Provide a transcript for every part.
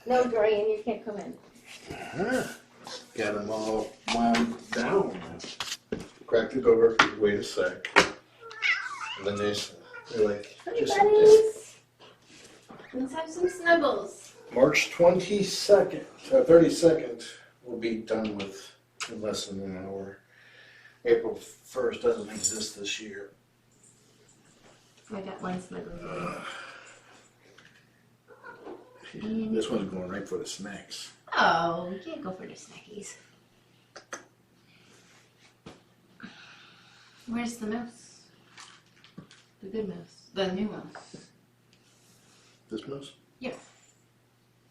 No, Dorian, you can't come in. Got them all wound down. Cracked the door. Wait a sec. And then they're like, Hey, just buddies. Let's have some snuggles. March 22nd, 32nd, we'll be done with in less than an hour. April 1st doesn't exist this year. I got one snuggle. This one's going right for the snacks. Oh, you can't go for the snackies. Where's the mouse? The good mouse. The new mouse. This mouse? Yeah.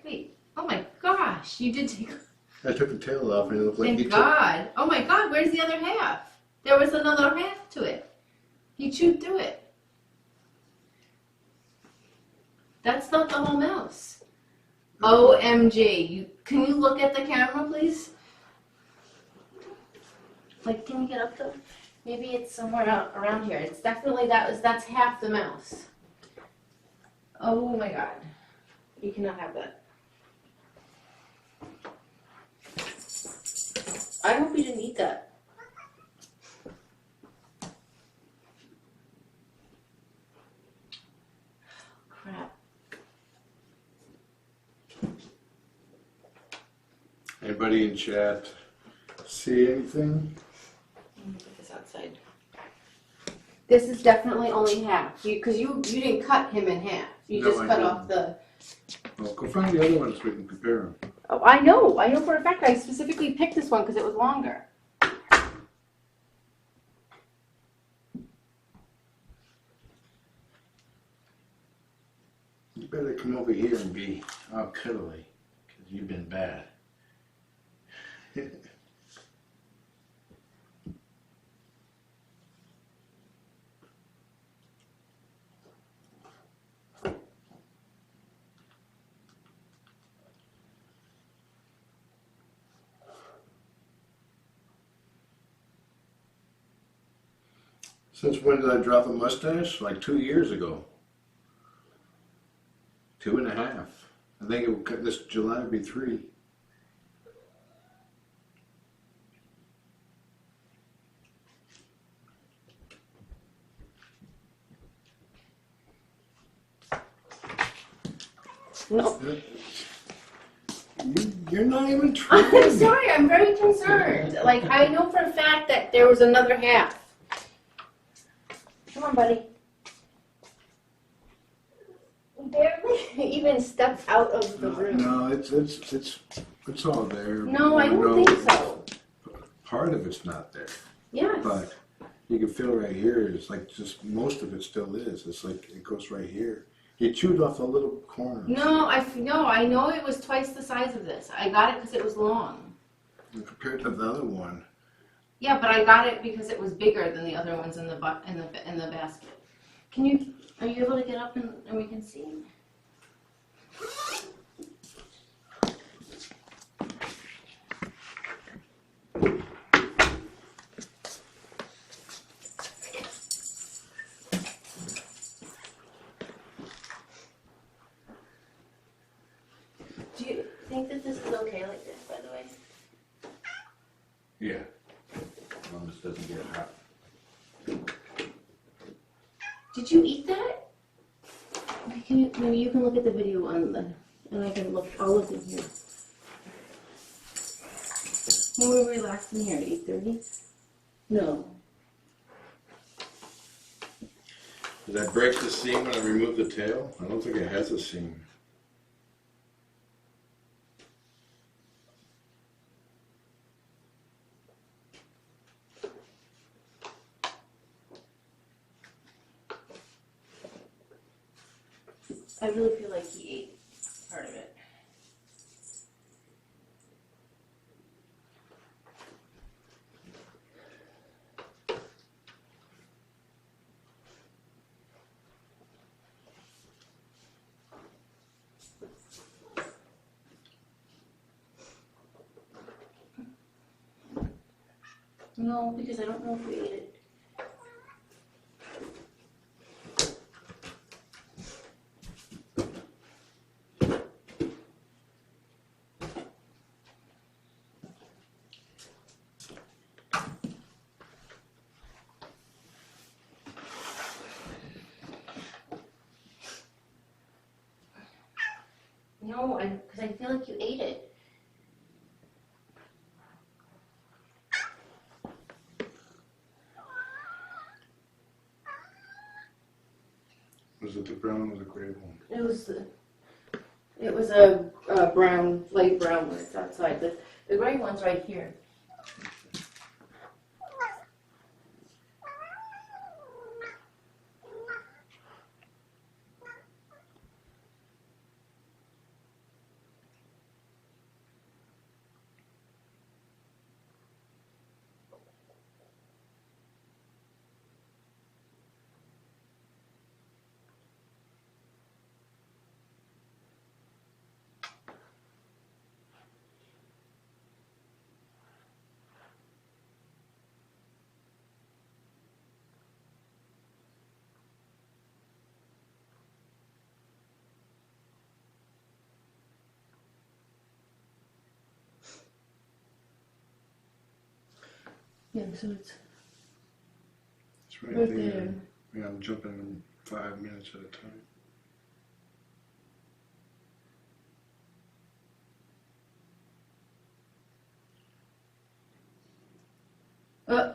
Wait. Oh my gosh, you did take... I took the tail off and it looked like Thank God. Oh my God, where's the other half? There was another half to it. He chewed through it. That's not the whole mouse. OMG. Can you look at the camera, please? Like, can you get up to... Maybe it's somewhere out around here. It's definitely that's half the mouse. Oh my God. You cannot have that. I hope you didn't eat that. Crap. Anybody in chat see anything? Let me put this outside. This is definitely only half. Because you didn't cut him in half. You just cut off the... Well, go find the other one so we can compare them. Oh, I know for a fact. I specifically picked this one because it was longer. You better come over here and be all cuddly, because you've been bad. Since when did I drop a mustache? Like 2 years ago. 2.5. I think it will cut this July will be 3. No. You're not even trying. I'm sorry. I'm very concerned. Like, I know for a fact that there was another half. Come on, buddy. Barely even stepped out of the room. No, it's all there. No, I don't think so. Part of it's not there. Yes. But you can feel right here, it's like just most of it still is. It's like it goes right here. He chewed off a little corner. No, I know it was twice the size of this. I got it because it was long. And compared to the other one. Yeah, but I got it because it was bigger than the other ones in the basket. Are you able to get up and we can see? Do you think that this is okay like this, by the way? Yeah. As long as it doesn't get hot. Did you eat that? Maybe you can look at the video and I can look. I'll look in here. When were we last in here? 8:30? No. Did I break the seam when I removed the tail? I don't think it has a seam. I really feel like he ate part of it. No, because I don't know if we ate it. No, because I feel like you ate it. Was it the brown or the gray one? It was a brown, light brown one. It's outside. The gray one's right here. Yeah, so it's right right there. there. Yeah, I'm jumping 5 minutes at a time. Uh.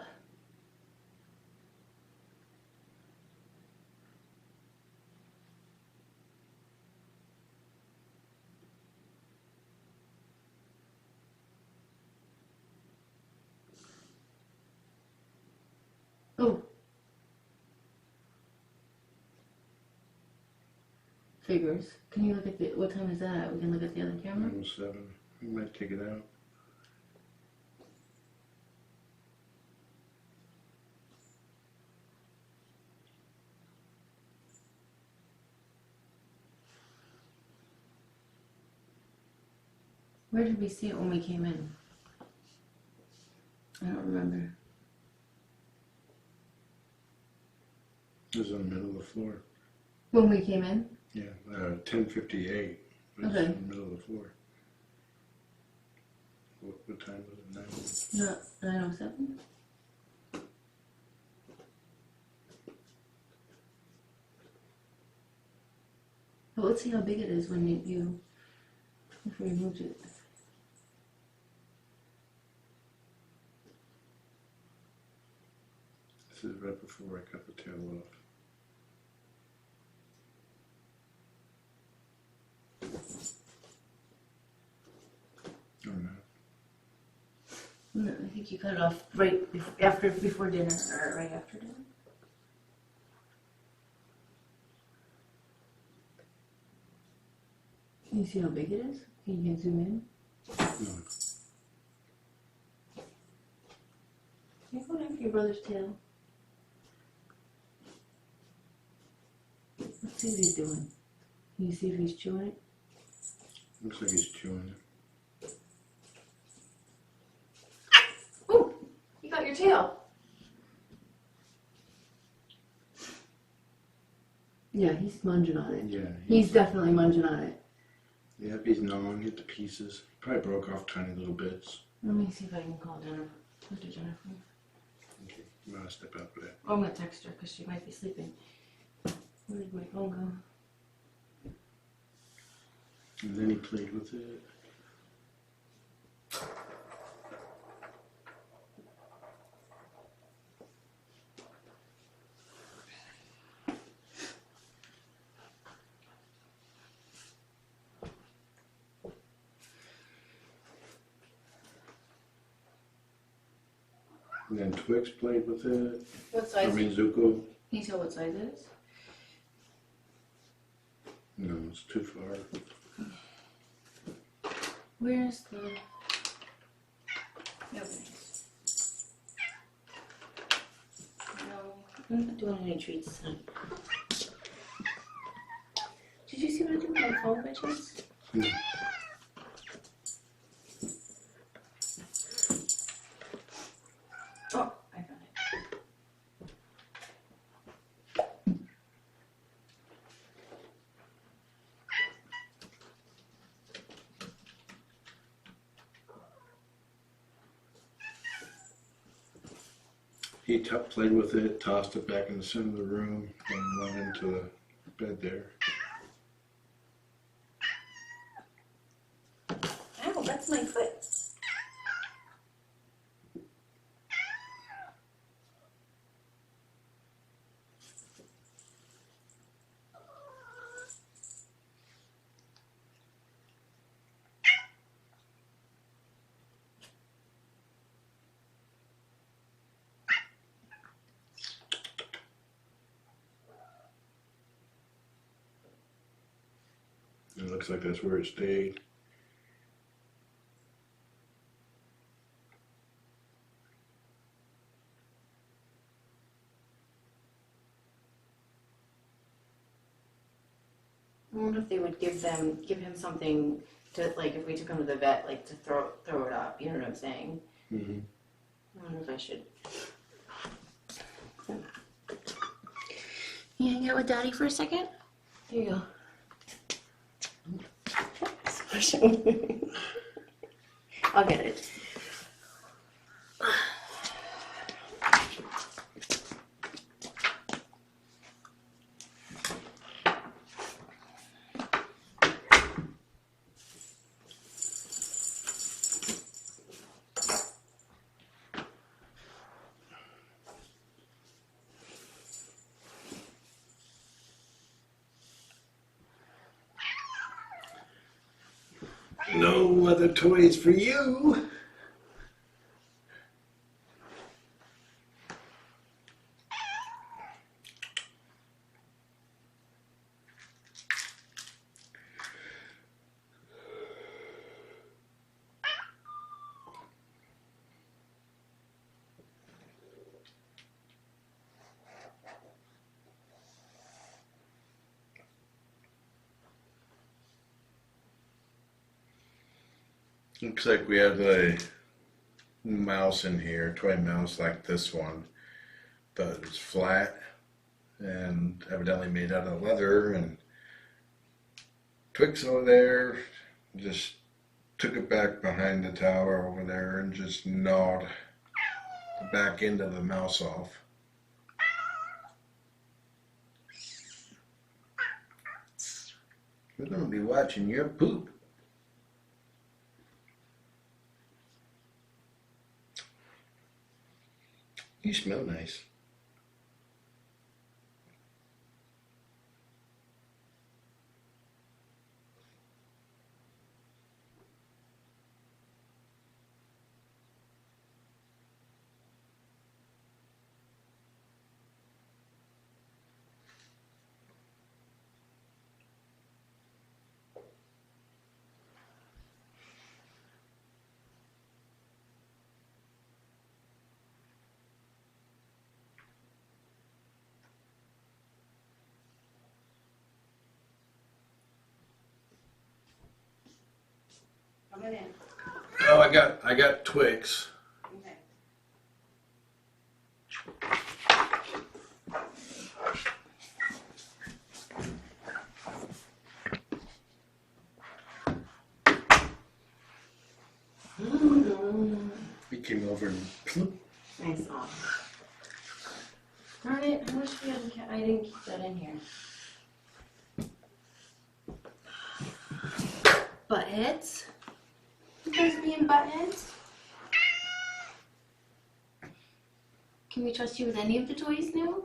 Oh. Figures. Can you look at what time is that? We can look at the other camera? 9:07. We might take it out. Where did we see it when we came in? I don't remember. It was in the middle of the floor. When we came in? Yeah, 10:58. It was Okay. in the middle of the floor. What time was it now? No, 9:07? But let's see how big it is when if we moved it. This is right before I cut the tail off. Or not. No, I think you cut it off before dinner, or right after dinner. Can you see how big it is? Can you zoom in? No. You're going after your brother's tail. Let's see what he's doing. Can you see if he's chewing it? Looks like he's chewing it. Oh, you got your tail. Yeah, he's munging on it. Yeah. He's definitely munging on it. Yep, he's gnawing it to pieces. Probably broke off tiny little bits. Let me see if I can call Jennifer. Where's Jennifer? Okay, I'm gonna step out for that. Oh, I'm gonna text her because she might be sleeping. Where did my phone go? And then he played with it. And then Twix played with it. What size? Zuko. Can you tell what size it is? No, it's too far. Where's the... Okay. No, I'm not doing any treats tonight. Did you see what I did with my phone by chance? No. Oh, I found it. He played with it, tossed it back in the center of the room, and went into the bed there. looks like that's where it stayed. I wonder if they would give him something to, like, if we took him to the vet, like, to throw it up. You know what I'm saying? Mm-hmm. I wonder if I should. You hang out with Daddy for a second? Here you go. I'll get it. No other toys for you. Looks like we have a mouse in here, toy mouse like this one, but it's flat and evidently made out of leather, and Twix over there just took it back behind the tower over there and just gnawed the back end of the mouse off. We're going to be watching your poop. You smell nice. Come in. Oh, I got Twix. Okay. He came over and Nice song. Darn it, I wish I didn't keep that in here. Buttheads? You guys being buttheads? Can we trust you with any of the toys now?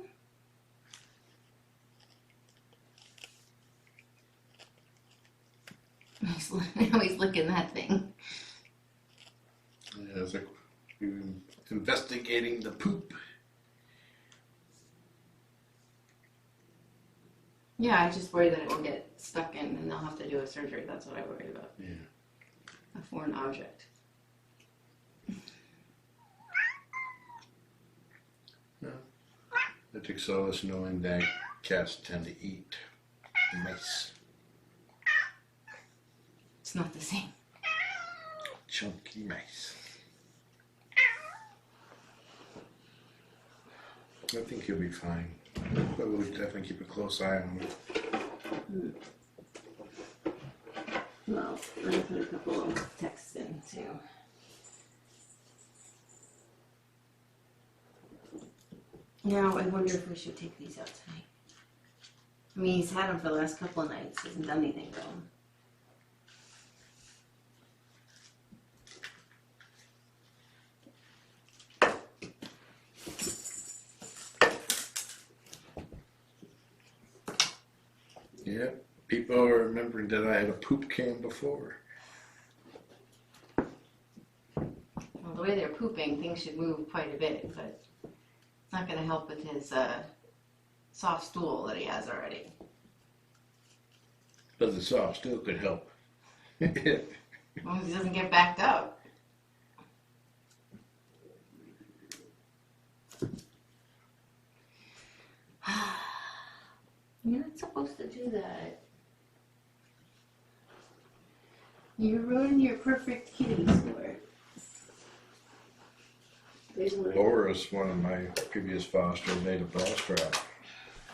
Now he's licking that thing. Yeah, it's like investigating the poop. Yeah, I just worry that it will get stuck in and they'll have to do a surgery. That's what I worry about. Yeah. A foreign object. No. It takes solace knowing that cats tend to eat mice. It's not the same. Chunky mice. I think he'll be fine. But we'll definitely keep a close eye on him. Well, I'm going to put a couple of texts in too. Now, I wonder if we should take these out tonight. I mean, he's had them for the last couple of nights. Hasn't done anything to them. Yeah, people are remembering that I had a poop can before. Well, the way they're pooping, things should move quite a bit, but it's not going to help with his soft stool that he has already. But the soft still could help. As long as he doesn't get backed up. You're not supposed to do that. You ruined your perfect kitty score. Laura's one of my previous fosters ate a bra strap.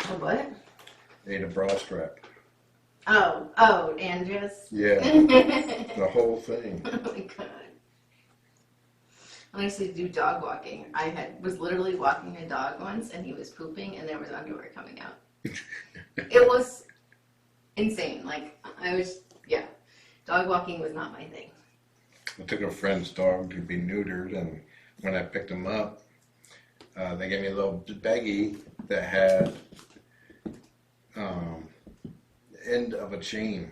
A what? Ate a bra strap. Oh, Andrea's? Yeah. The whole thing. Oh my god. I used to do dog walking. Was literally walking a dog once and he was pooping and there was underwear coming out. It was insane. Like, dog walking was not my thing. I took a friend's dog to be neutered, and when I picked him up, they gave me a little baggie that had end of a chain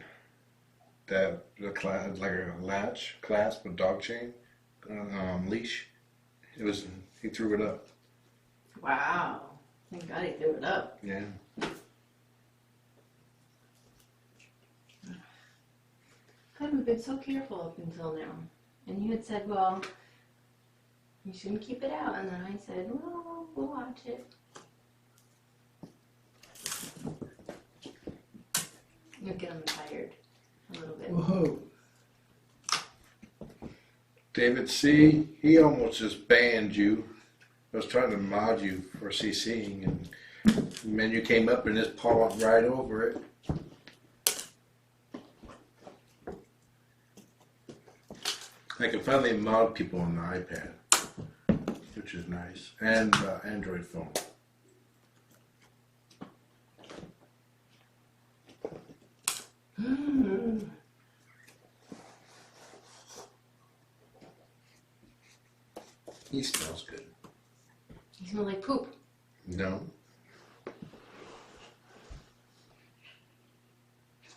that like a clasp, a dog chain, leash. He threw it up. Wow. Thank God he threw it up. Yeah. God, we've been so careful up until now. And you had said, well, you shouldn't keep it out. And then I said, well, we'll watch it. You'll get him tired a little bit. Whoa. David C., he almost just banned you. I was trying to mod you for CCing, and then you came up and just pawed right over it. I can finally mod people on the iPad, which is nice, and Android phone. He smells good. You smell like poop. No.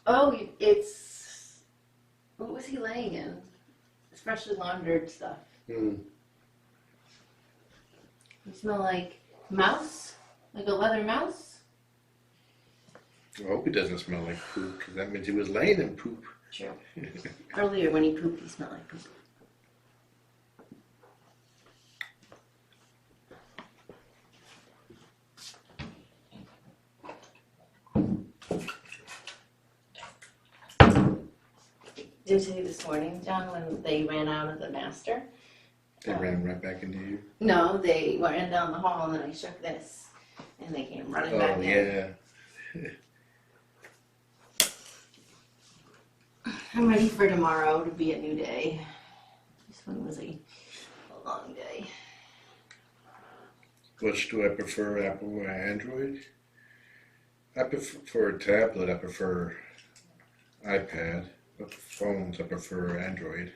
Oh, it's... What was he laying in? It's freshly laundered stuff. Mm. You smell like mouse? Like a leather mouse? I hope he doesn't smell like poop, because that means he was laying in poop. True. Earlier when he pooped, he smelled like poop. Did I tell you this morning, John, when they ran out of the master? They ran right back into you. No, they ran down the hall and then I shook this and they came running back in. Oh, yeah. I'm ready for tomorrow to be a new day. This one was a long day. Which do I prefer, Apple or Android? I prefer a tablet. I prefer iPad. But for phones, I prefer Android.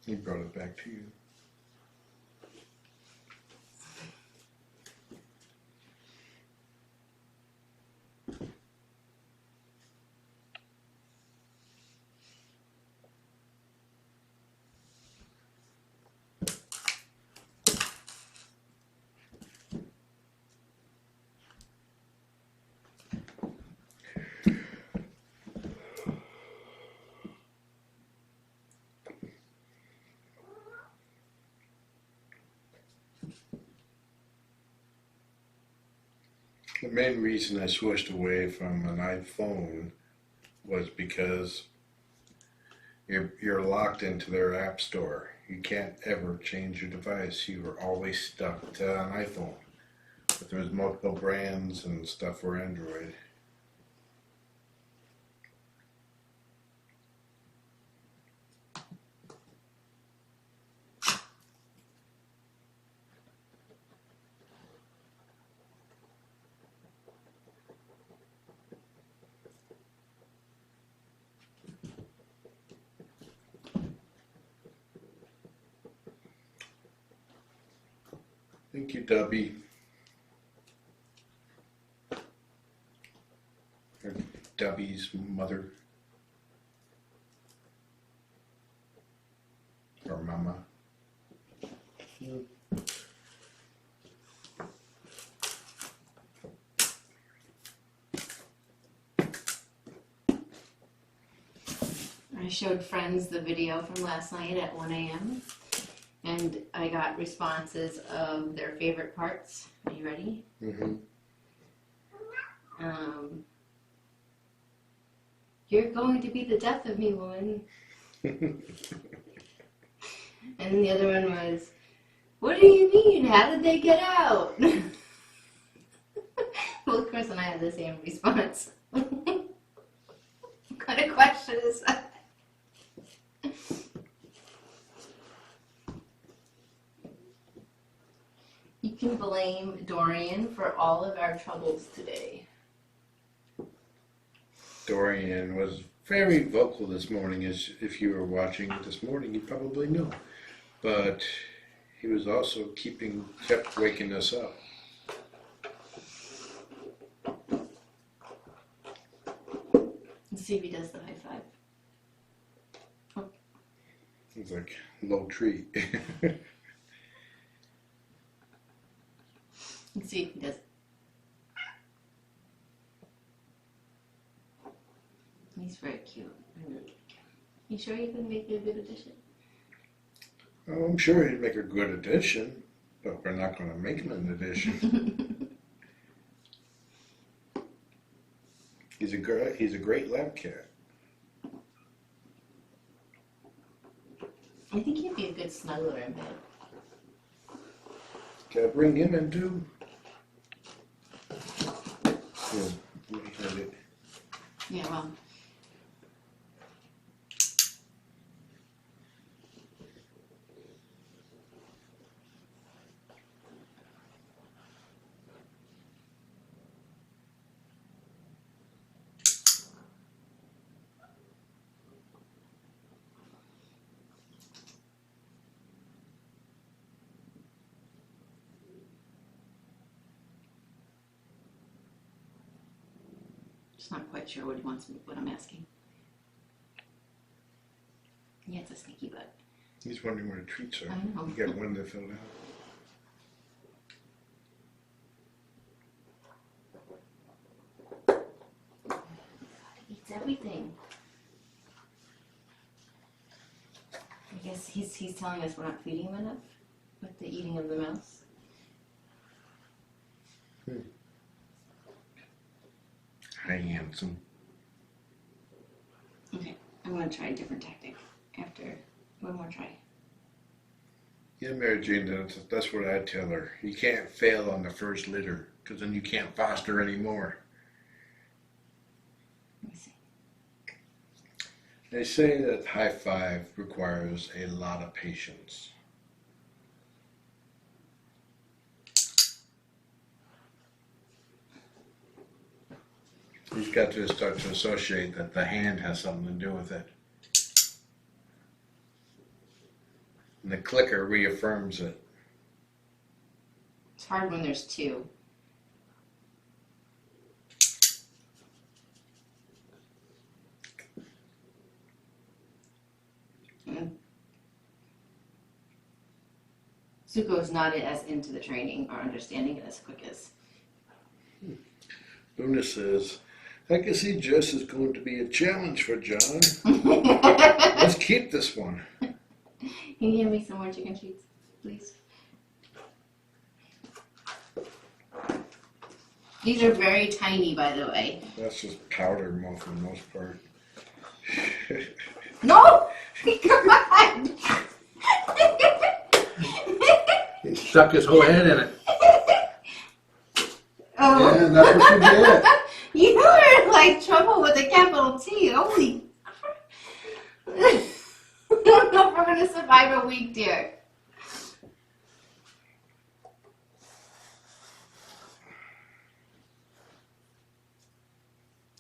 He brought it back to you. The main reason I switched away from an iPhone was because you're locked into their app store. You can't ever change your device. You are always stuck to an iPhone. But there's multiple brands and stuff for Android. Thank you, Dubby. Or Dubby's mother. Or mama. I showed friends the video from last night at 1 a.m. and I got responses of their favorite parts. Are you ready? Mm-hmm. You're going to be the death of me, woman. And then the other one was, what do you mean? How did they get out? Well, Chris and I had the same response. What kind of question is that? You can blame Dorian for all of our troubles today. Dorian was very vocal this morning, as if you were watching this morning, you probably know. But he was also kept waking us up. Let's see if he does the high five. Oh. It's like low treat. Let's see if he does. He's very cute. I really like him. You sure you can make a good addition? Oh, I'm sure he'd make a good addition, but we're not going to make him an addition. He's a great lab cat. I think he'd be a good snuggler in bed. Can I bring him in too? Here, let me have it. Yeah, well. Just not quite sure what he wants me, what I'm asking. Yeah, it's a sneaky butt. He's wondering where the treats are. I know. You got one that filled out. He eats everything. I guess he's telling us we're not feeding him enough with the eating of the mouse. Hi, handsome. Okay, I'm going to try a different tactic after one more try. Yeah, Mary Jane, that's what I tell her. You can't fail on the first litter, because then you can't foster anymore. Let me see. They say that high five requires a lot of patience. You've got to start to associate that the hand has something to do with it. And the clicker reaffirms it. It's hard when there's two. Zuko is not as into the training or understanding it as quick as. Luna says, I can see Jess is going to be a challenge for John. Let's keep this one. Can you give me some more chicken treats, please? These are very tiny, by the way. That's just powder for the most part. No! Come on! He stuck his whole head in it. Oh. Yeah, that's what you get. You are like trouble with a capital T. Holy crap. I don't know if we're going to survive a week, dear.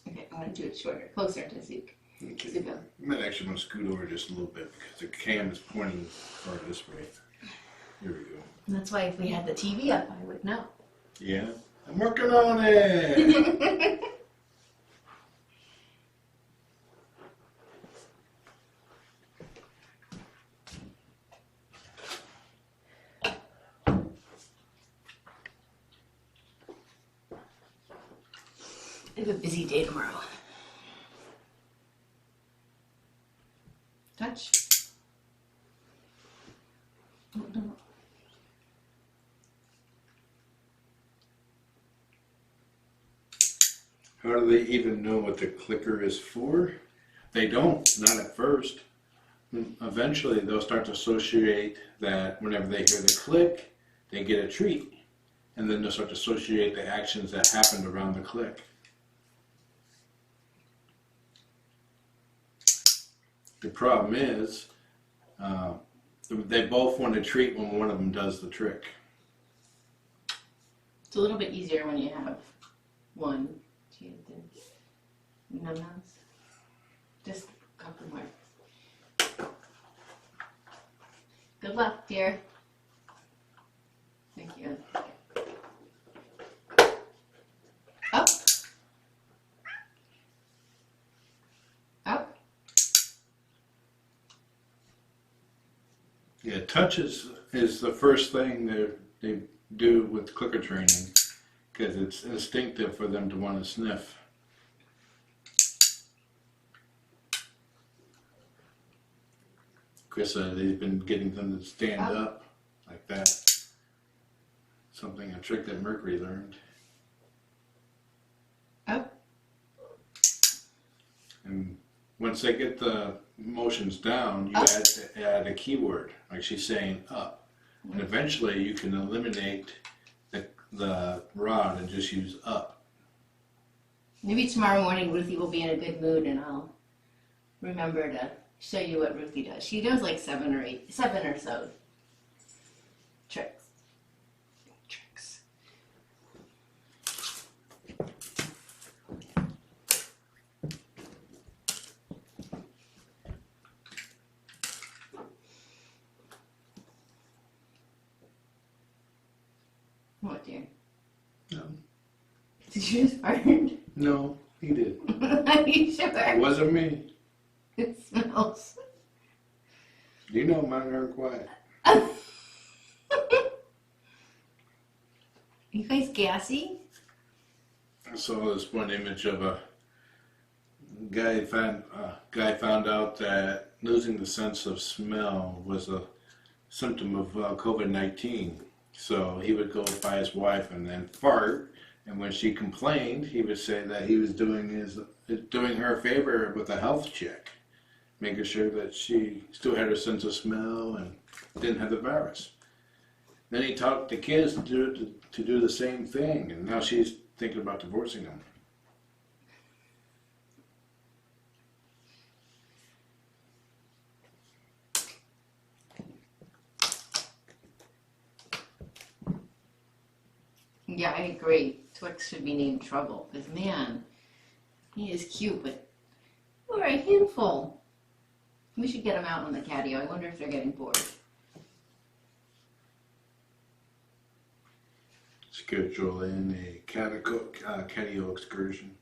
Okay, I'm going to do it shorter, closer to Zuko. Okay. Zuko. I might actually want to scoot over just a little bit because the cam is pointing far this way. Here we go. And that's why if we had the TV up, I would know. Yeah, I'm working on it. I have a busy day tomorrow. Touch. Oh, no. How do they even know what the clicker is for? They don't, not at first. Eventually they'll start to associate that whenever they hear the click, they get a treat. And then they'll start to associate the actions that happened around the click. The problem is, they both want a treat when one of them does the trick. It's a little bit easier when you have one. Num-nums. Just a couple more. Good luck, dear. Thank you. Up. Up. Yeah, touch is the first thing they do with clicker training, because it's instinctive for them to want to sniff. Chris said he's been getting them to stand up like that. A trick that Mercury learned. Oh. And once they get the motions down, you add a keyword, like she's saying up. And eventually you can eliminate the rod and just use up. Maybe tomorrow morning Ruthie will be in a good mood and I'll remember to show you what Ruthie does. She does like seven or so tricks. What, dear? No. Did you just fart? No, he did. Are you sure? It wasn't me. It smells. You know mine aren't quiet. You guys gassy? I saw this one image of a guy found out that losing the sense of smell was a symptom of COVID-19. So he would go by his wife and then fart, and when she complained, he would say that he was doing her a favor with a health check, making sure that she still had her sense of smell and didn't have the virus. Then he taught the kids to do the same thing, and now she's thinking about divorcing him. Yeah, I agree. Twix should be named Trouble, because man, he is cute, but you're a handful. We should get him out on the catio. I wonder if they're getting bored. Schedule in a catio excursion.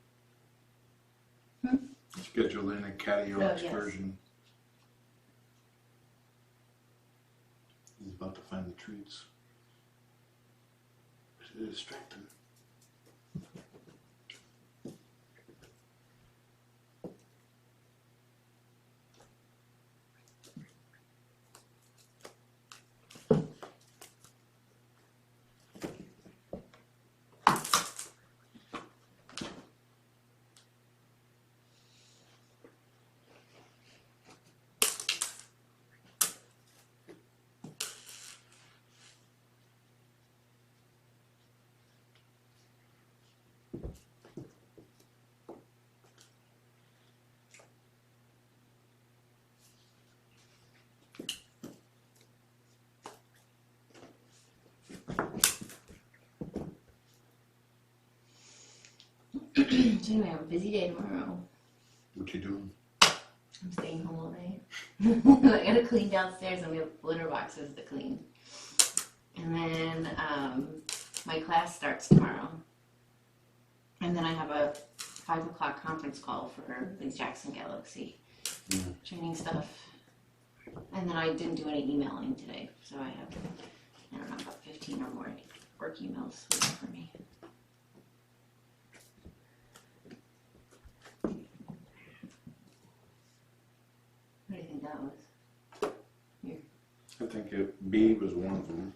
Schedule in a catio excursion. Yes. He's about to find the treats. To distract him. So anyway, I have a busy day tomorrow. What you doing? I'm staying home all day. I gotta clean downstairs and we have litter boxes to clean. And then my class starts tomorrow. And then I have a 5 o'clock conference call for the Jackson Galaxy training stuff. And then I didn't do any emailing today, so I have, I don't know, about 15 or more work emails waiting for me. What do you think that was? Here. I think B was one of them.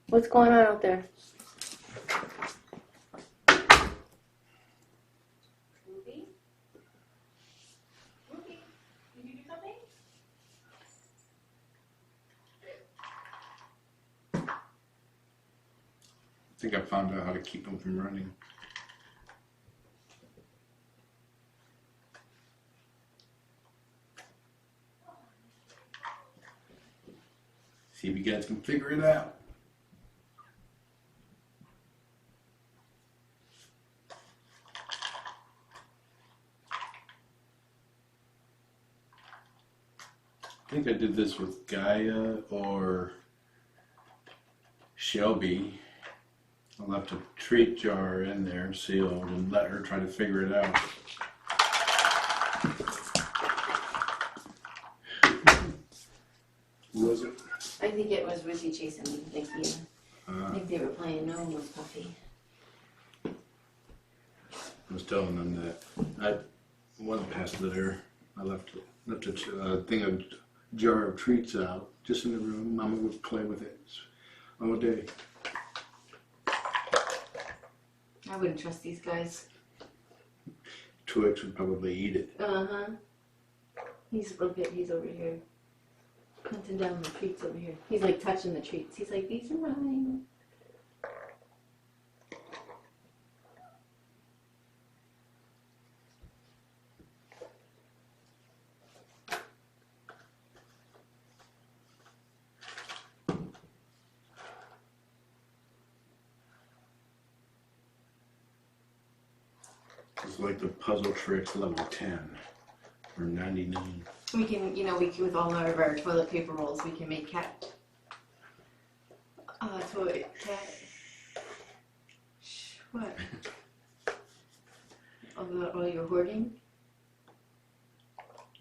What's going on out there? Ruby? Ruby, did you do something? I think I found out how to keep them from running. See if you guys can figure it out. I think I did this with Gaia or Shelby. I left a treat jar in there sealed and let her try to figure it out. Who was it? I think it was Ruthie chasing me. I think they were playing No Nose Puffy. I was telling them that I wasn't past litter. I left a thing of jar of treats out just in the room. Mama would play with it all day. I wouldn't trust these guys. Twix would probably eat it. Uh-huh. He's over here. Hunting down the treats over here. He's like touching the treats. He's like, these are mine. It's like the puzzle tricks level 10 or 99. We can, with all of our toilet paper rolls, we can make cat. What? All your hoarding?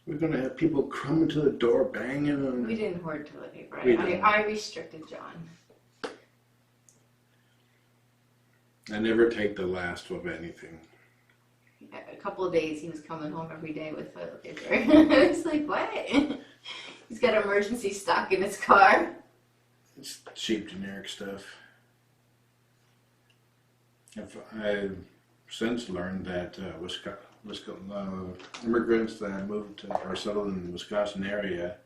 We're gonna have people coming to the door banging on. We didn't hoard toilet paper. We didn't. I restricted John. I never take the last of anything. A couple of days he was coming home every day with toilet paper. I was like, what? He's got emergency stock in his car. It's cheap generic stuff. I've since learned that immigrants that moved to or settled in the Wisconsin area,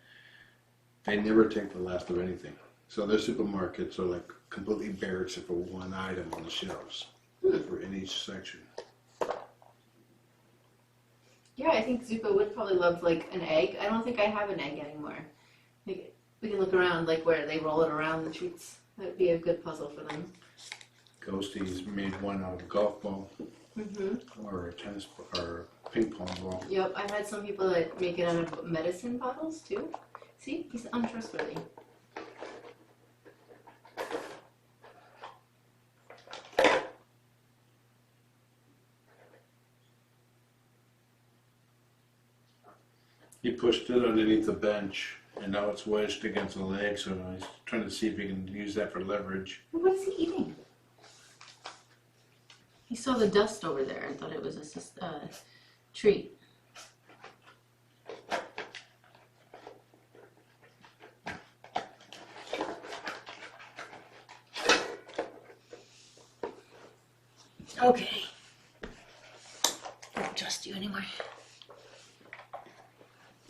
they never take the last of anything. So their supermarkets are like completely bare except for one item on the shelves in each section. Yeah, I think Zuko would probably love like an egg. I don't think I have an egg anymore. We can look around like where they roll it around the treats. That would be a good puzzle for them. Ghosty's made one out of a golf ball or a tennis or a ping pong ball. Yep, I've had some people that make it out of medicine bottles too. See, he's untrustworthy. He pushed it underneath the bench, and now it's wedged against the leg, so he's trying to see if he can use that for leverage. What is he eating? He saw the dust over there and thought it was a treat. Okay. I don't trust you anymore.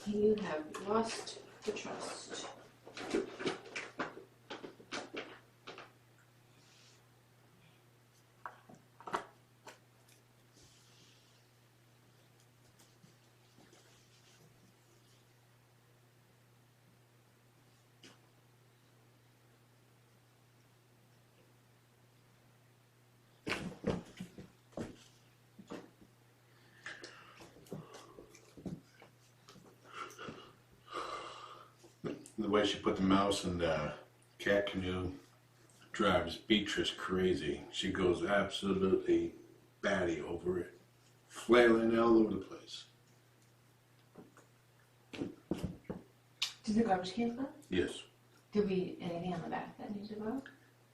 You have lost the trust. the way she put the mouse in the cat canoe drives Beatrice crazy. She goes absolutely batty over it, flailing all over the place. Did the garbage cans go? Yes. Did we anything on the back that needs to go?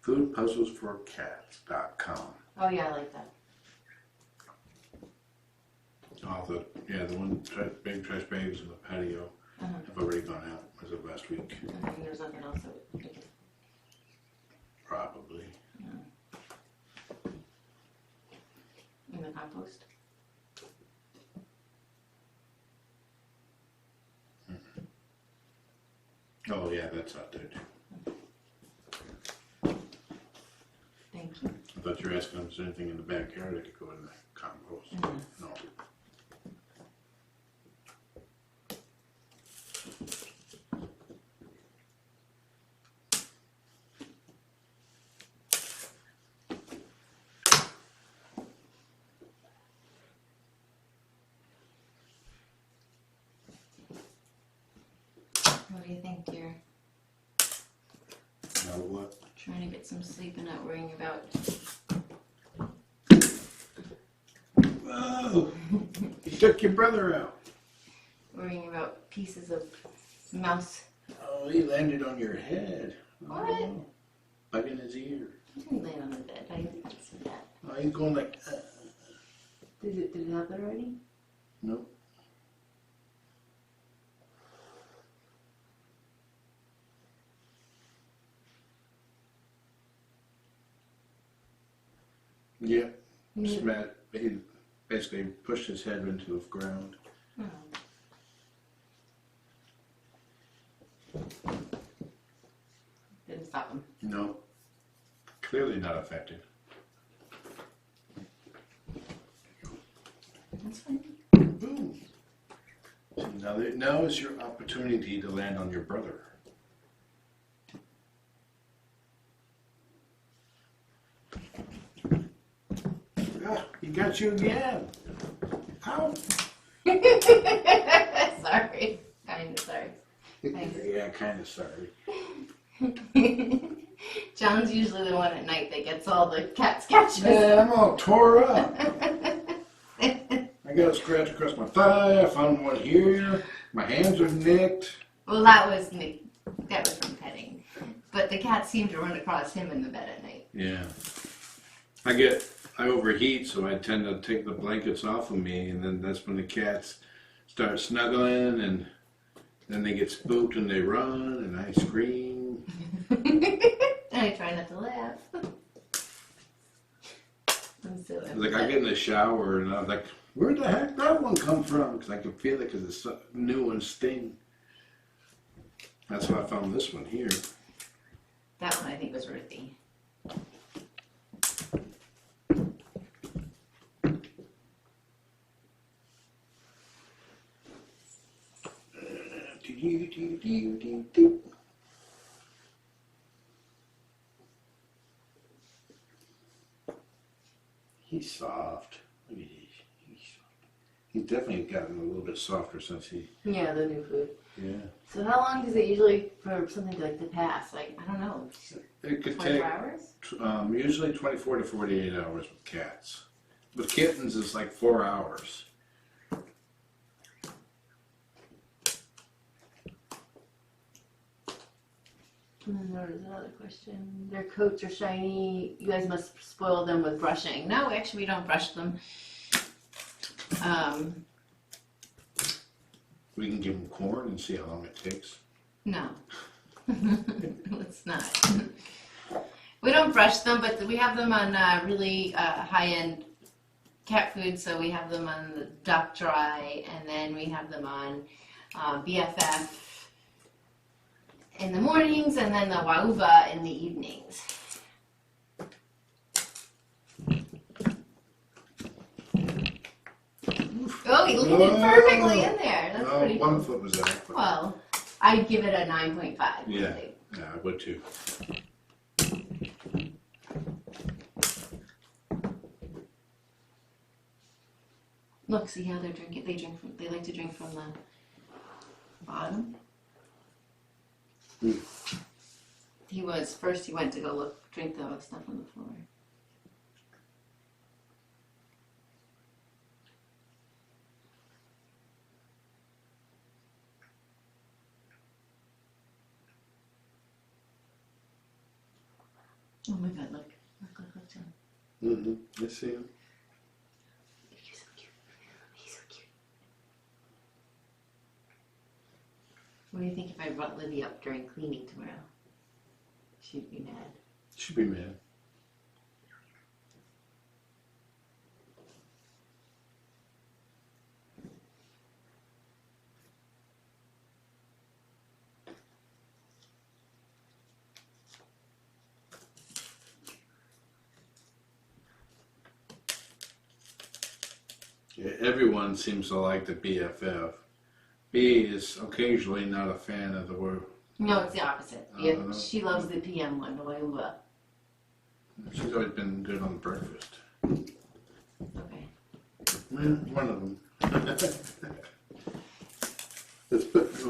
Foodpuzzlesforcats.com. Oh yeah, I like that. All the big trash bags in the patio have already gone out as of last week. And there's nothing else that we can. Probably. In the compost. Oh yeah, that's out there too. Thank you. I thought you were asking if there's anything in the backyard that could go in the compost. No. What do you think, dear? Now what? Trying to get some sleep and not worrying about. Whoa! You took your brother out. Worrying about pieces of mouse. Oh, he landed on your head. What? Oh, bugging his ear. He didn't land on the bed. I didn't see that. Oh, he's going like. Did it happen already? Nope. Yeah. He basically pushed his head into the ground. Oh. Didn't stop him. No. Clearly not affected. That's fine. Boom. So now is your opportunity to land on your brother. Ah, he got you again. Ow. Sorry. Kind of sorry. Yeah, kind of sorry. John's usually the one at night that gets all the cat sketches. Man, I'm all tore up. I got a scratch across my thigh. I found one here. My hands are nicked. Well, that was from petting. But the cat seemed to run across him in the bed at night. Yeah. I overheat, so I tend to take the blankets off of me, and then that's when the cats start snuggling, and then they get spooked and they run, and I scream. And I try not to laugh. I'm so Like I get in the shower, and I was like, where the heck that one come from? Because I can feel it because it's new and sting. That's how I found this one here. That one I think was Ruthie. He's soft. Look at this. He's soft. He's definitely gotten a little bit softer since he. Yeah, the new food. Yeah. So how long does it usually for something like to pass? Like, I don't know. It could 24 take hours? Usually 24 to 48 hours with cats. With kittens, it's like 4 hours. And then there was another question. Their coats are shiny. You guys must spoil them with brushing. No, actually, we don't brush them. We can give them corn and see how long it takes. No. Let's not. We don't brush them, but we have them on really high-end cat food. So we have them on the Duck Dry, and then we have them on BFF in the mornings, and then the Wauva in the evenings. Oh, he landed perfectly in there. That's pretty cool. 1 foot was adequate. Well, I'd give it a 9.5. Yeah, I would too. Look, see how they're drinking? They like to drink from the bottom. He went to go drink the stuff on the floor. Oh my God, look, John. I see him. He's so cute. He's so cute. What do you think if I brought Livy up during cleaning tomorrow? She'd be mad. She'd be mad. Yeah, everyone seems to like the BFF. B is occasionally not a fan of the word. No, it's the opposite. Yeah, she loves the PM one, the Wayuba. She's always been good on breakfast. Okay. One of them.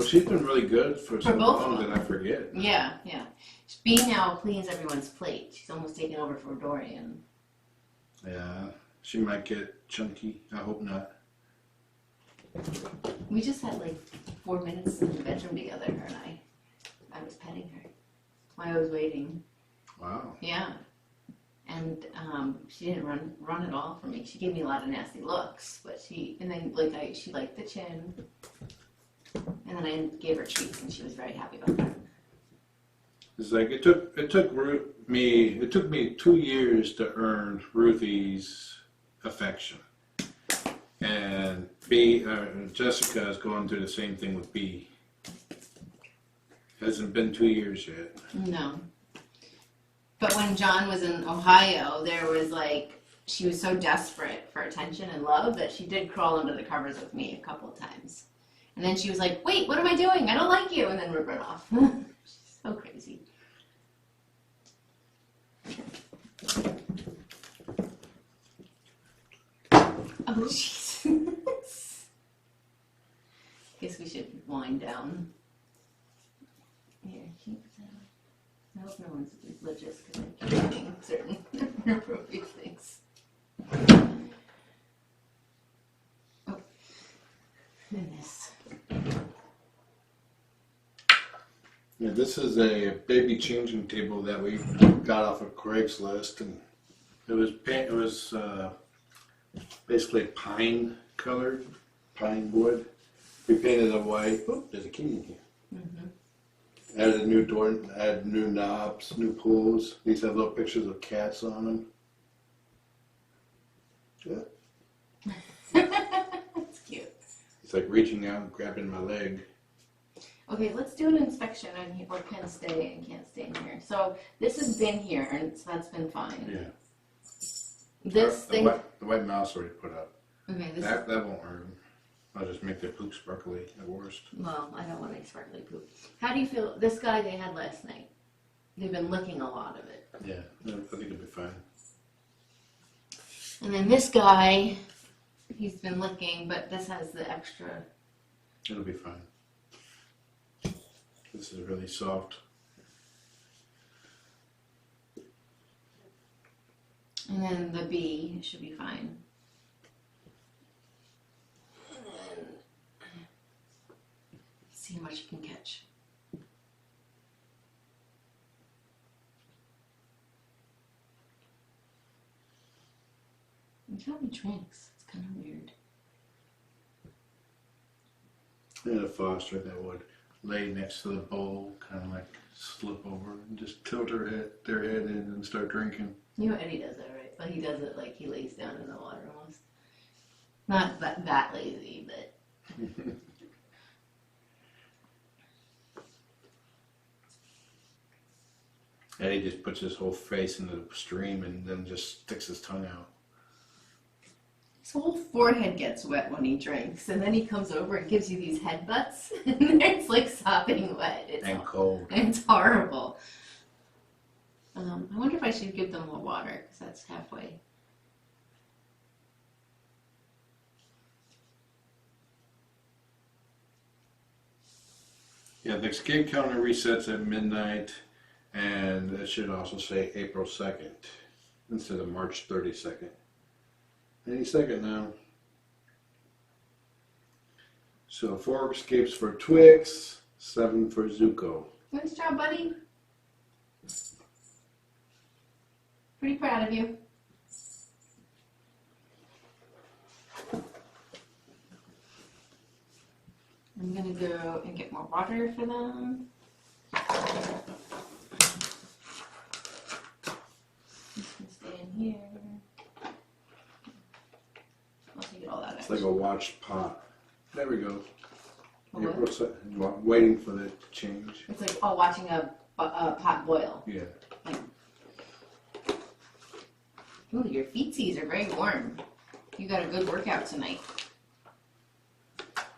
She's been really good for so long that I forget. Yeah. B now cleans everyone's plate. She's almost taken over for Dorian. Yeah, she might get chunky. I hope not. We just had like 4 minutes in the bedroom together, her and I. I was petting her while I was waiting. Wow. Yeah. And she didn't run at all for me. She gave me a lot of nasty looks, but she liked the chin. And then I gave her treats, and she was very happy about that. It's like it took me 2 years to earn Ruthie's affection, and Jessica is going through the same thing with B. Hasn't been 2 years yet. No. But when John was in Ohio, she was so desperate for attention and love that she did crawl under the covers with me a couple of times. And then she was like, wait, what am I doing? I don't like you. And then would run off. She's so crazy. Oh, Jesus. Guess we should wind down. Here, keep that. I hope no one's religious because I keep doing certain inappropriate things. Oh, goodness. Yeah, this is a baby changing table that we got off of Craigslist, and it was basically pine colored, pine wood. We painted it white. Oh, there's a key in here. Mm-hmm. Added a new door, added new knobs, new pulls. These have little pictures of cats on them. Yeah. That's cute. It's like reaching out and grabbing my leg. Okay, let's do an inspection on what can stay and can't stay in here. So this has been here, and so that's been fine. Yeah. This thing. The white mouse already put up. Okay. That won't hurt them. I'll just make their poop sparkly at worst. Well, I don't want any sparkly poop. How do you feel? This guy they had last night. They've been licking a lot of it. Yeah, I think it'll be fine. And then this guy, he's been licking, but this has the extra. It'll be fine. This is really soft. And then the bee should be fine. And then see how much you can catch. Look how he drinks. It's kind of weird. And a foster that would lay next to the bowl, kind of like slip over and just tilt their head in and start drinking. You know Eddie does that, right? But he does it like he lays down in the water almost. Not that lazy, but. Eddie just puts his whole face into the stream and then just sticks his tongue out. His whole forehead gets wet when he drinks, and then he comes over and gives you these headbutts, and it's like sopping wet. Cold. It's horrible. I wonder if I should give them more water, because that's halfway. Yeah, the escape calendar resets at midnight, and that should also say April 2nd instead of March 32nd. Any second now. So 4 escapes for Twix, 7 for Zuko. Nice job, buddy. Pretty proud of you. I'm gonna go and get more water for them. This can stay in here. I'll take it all out. It's like a watched pot. There we go. A what? April 2nd, waiting for it to change. It's like watching a pot boil. Yeah. Ooh, your feetsies are very warm. You got a good workout tonight.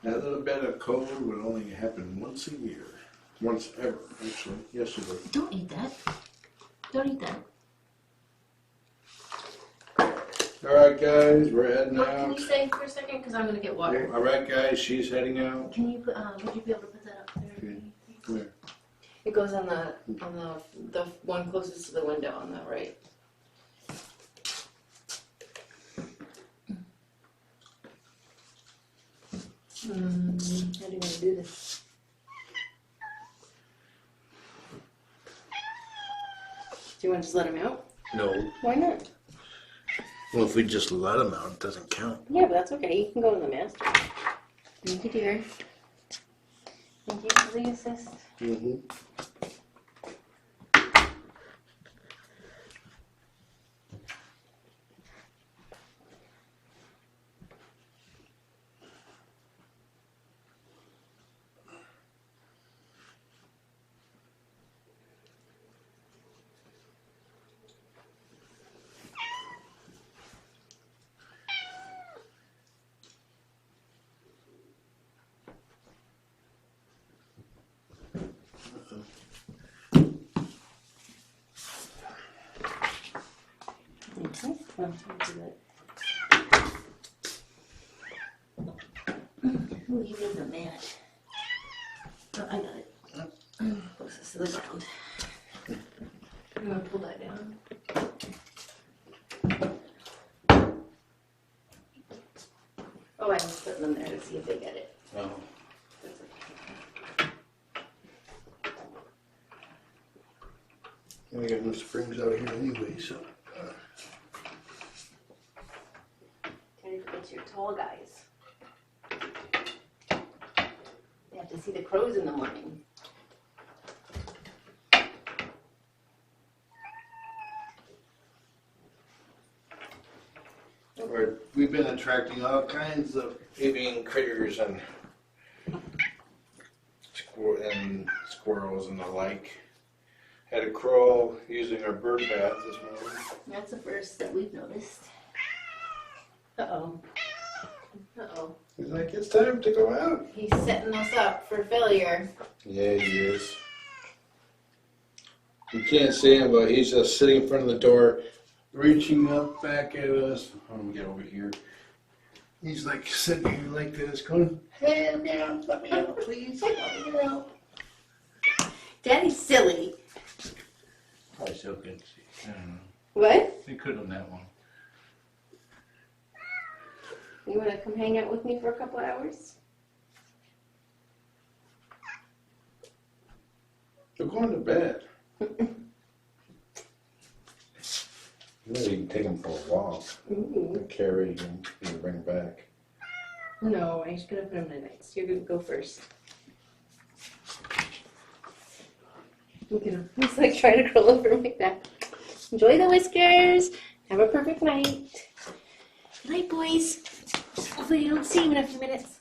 That little bit of cold would only happen once a year. Once ever, actually. Yesterday. Don't eat that. Don't eat that. Alright guys, we're heading What, out. can you stay for a second? Because I'm going to get water. Alright guys, she's heading out. Can you put, would you be able to put that up there? Okay. Come here. It goes on the one closest to the window on the right. How do you want to do this? Do you want to just let him out? No. Why not? Well, if we just let him out, it doesn't count. Yeah, but that's okay. You can go in the master. Thank you, dear. Thank you for the assist. Mm-hmm. Okay. Well, I'll do that. Ooh, you need the mat. Oh, I got it. Closest to the ground. I'm gonna pull that down. Oh, I was putting them there to see if they get it. Oh. That's okay. I got no springs out here anyway, so. It's your tall guys. They have to see the crows in the morning. We've been attracting all kinds of avian critters and squirrels and the like. Had a crow using our bird bath this morning. That's the first that we've noticed. Uh-oh. Uh-oh. He's like, it's time to go out. He's setting us up for failure. Yeah, he is. You can't see him, but he's just sitting in front of the door, reaching up back at us. Let me get over here. He's like sitting here like this, going, hey, let me out, please. Let me out. Daddy's silly. Probably still couldn't see. I don't know. What? They could on that one. You want to come hang out with me for a couple hours? They're going to bed. Maybe you can take him for a walk and carry him and bring him back. No, I'm just going to put him in the nights. You're going to go first. Look at him. He's like trying to curl over like that. Enjoy the whiskers. Have a perfect night. Good night, boys. Hopefully I don't see you in a few minutes.